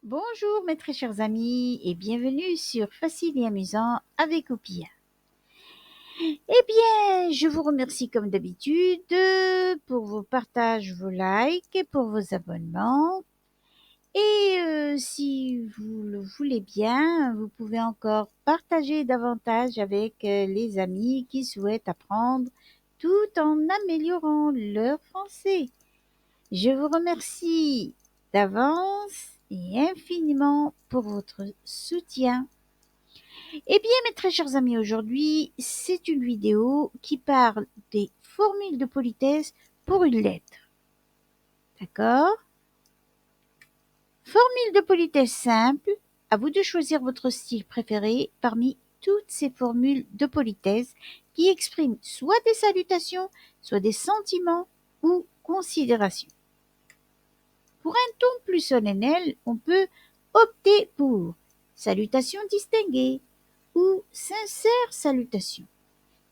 Bonjour mes très chers amis et bienvenue sur Facile et Amusant avec Opia. Eh bien, je vous remercie comme d'habitude pour vos partages, vos likes et pour vos abonnements. Et si vous le voulez bien, vous pouvez encore partager davantage avec les amis qui souhaitent apprendre tout en améliorant leur français. Je vous remercie d'avance et infiniment pour votre soutien. Eh bien, mes très chers amis, aujourd'hui, c'est une vidéo qui parle des formules de politesse pour une lettre. D'accord? Formule de politesse simple. À vous de choisir votre style préféré parmi toutes ces formules de politesse qui expriment soit des salutations, soit des sentiments ou considérations. Pour un ton plus solennel, on peut opter pour salutation distinguée ou sincère salutation.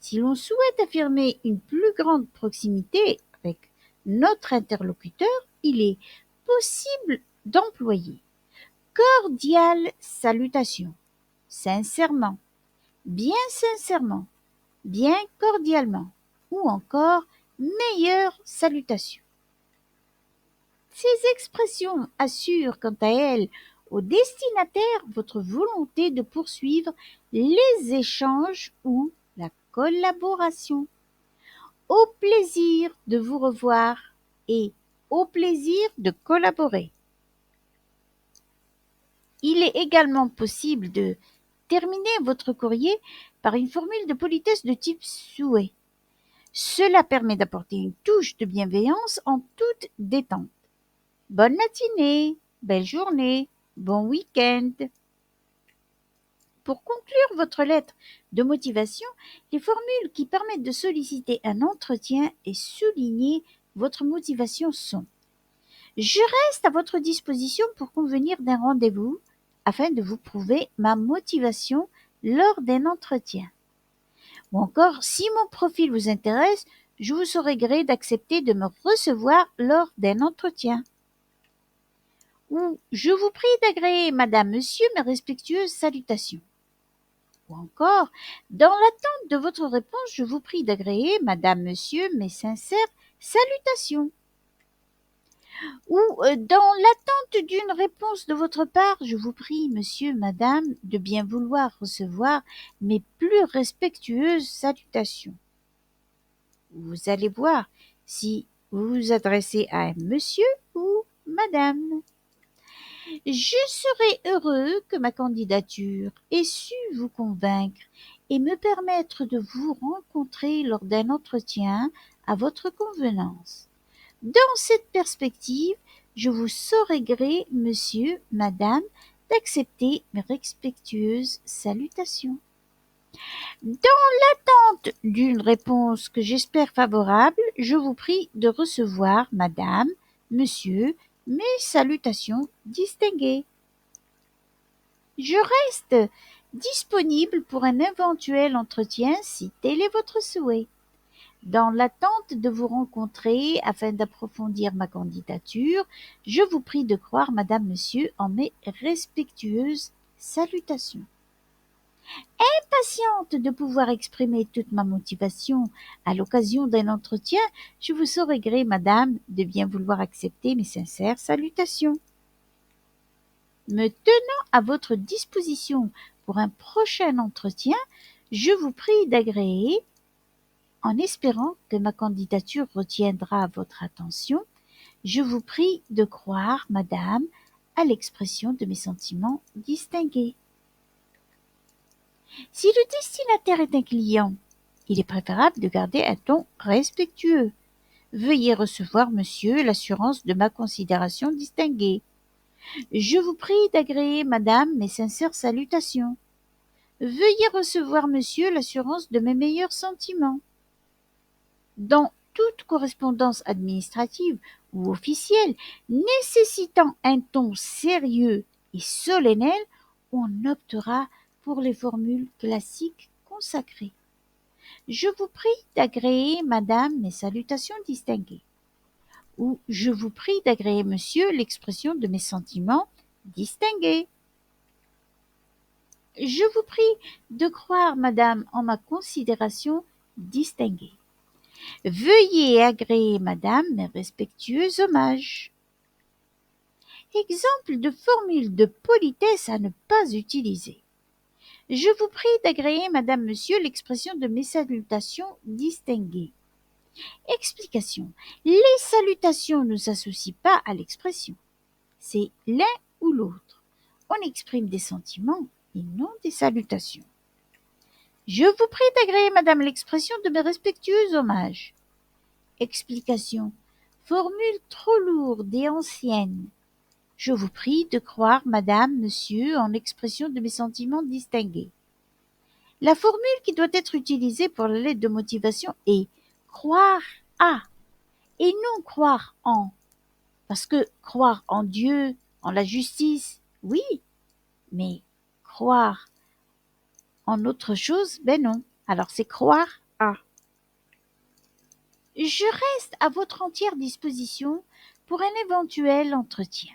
Si l'on souhaite affirmer une plus grande proximité avec notre interlocuteur, il est possible d'employer cordiale salutation, sincèrement, bien sincèrement, bien cordialement ou encore meilleure salutation. Ces expressions assurent quant à elles au destinataire votre volonté de poursuivre les échanges ou la collaboration. Au plaisir de vous revoir et au plaisir de collaborer. Il est également possible de terminer votre courrier par une formule de politesse de type souhait. Cela permet d'apporter une touche de bienveillance en toute détente. Bonne matinée, belle journée, bon week-end. Pour conclure votre lettre de motivation, les formules qui permettent de solliciter un entretien et souligner votre motivation sont: je reste à votre disposition pour convenir d'un rendez-vous afin de vous prouver ma motivation lors d'un entretien. Ou encore, si mon profil vous intéresse, je vous saurai gré d'accepter de me recevoir lors d'un entretien. Ou je vous prie d'agréer, madame, monsieur, mes respectueuses salutations. Ou encore, dans l'attente de votre réponse, je vous prie d'agréer, madame, monsieur, mes sincères salutations. Ou dans l'attente d'une réponse de votre part, je vous prie, monsieur, madame, de bien vouloir recevoir mes plus respectueuses salutations. Vous allez voir si vous vous adressez à un monsieur ou madame. Je serai heureux que ma candidature ait su vous convaincre et me permettre de vous rencontrer lors d'un entretien à votre convenance. Dans cette perspective, je vous saurai gré, monsieur, madame, d'accepter mes respectueuses salutations. Dans l'attente d'une réponse que j'espère favorable, je vous prie de recevoir, madame, monsieur, mes salutations distinguées. Je reste disponible pour un éventuel entretien si tel est votre souhait. Dans l'attente de vous rencontrer afin d'approfondir ma candidature, je vous prie de croire, madame, monsieur, en mes respectueuses salutations. Impatiente de pouvoir exprimer toute ma motivation à l'occasion d'un entretien, je vous saurai gré, madame, de bien vouloir accepter mes sincères salutations. Me tenant à votre disposition pour un prochain entretien, je vous prie d'agréer, en espérant que ma candidature retiendra votre attention, je vous prie de croire, madame, à l'expression de mes sentiments distingués. Si le destinataire est un client, il est préférable de garder un ton respectueux. Veuillez recevoir, monsieur, l'assurance de ma considération distinguée. Je vous prie d'agréer, madame, mes sincères salutations. Veuillez recevoir, monsieur, l'assurance de mes meilleurs sentiments. Dans toute correspondance administrative ou officielle nécessitant un ton sérieux et solennel, on optera pour les formules classiques consacrées. Je vous prie d'agréer, madame, mes salutations distinguées. Ou je vous prie d'agréer, monsieur, l'expression de mes sentiments distinguée. Je vous prie de croire, madame, en ma considération distinguée. Veuillez agréer, madame, mes respectueux hommages. Exemple de formule de politesse à ne pas utiliser. Je vous prie d'agréer, madame, monsieur, l'expression de mes salutations distinguées. Explication. Les salutations ne s'associent pas à l'expression. C'est l'un ou l'autre. On exprime des sentiments et non des salutations. Je vous prie d'agréer, madame, l'expression de mes respectueux hommages. Explication. Formule trop lourde et ancienne. Je vous prie de croire, madame, monsieur, en l'expression de mes sentiments distingués. La formule qui doit être utilisée pour la lettre de motivation est croire à et non croire en. Parce que croire en Dieu, en la justice, oui, mais croire en autre chose, ben non. Alors c'est croire à. Je reste à votre entière disposition pour un éventuel entretien,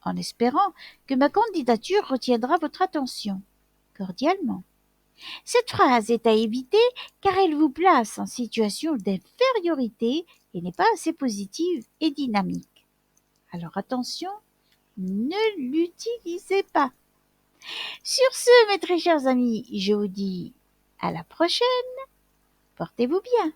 en espérant que ma candidature retiendra votre attention. Cordialement. Cette phrase est à éviter car elle vous place en situation d'infériorité et n'est pas assez positive et dynamique. Alors attention, ne l'utilisez pas. Sur ce, mes très chers amis, je vous dis à la prochaine. Portez-vous bien.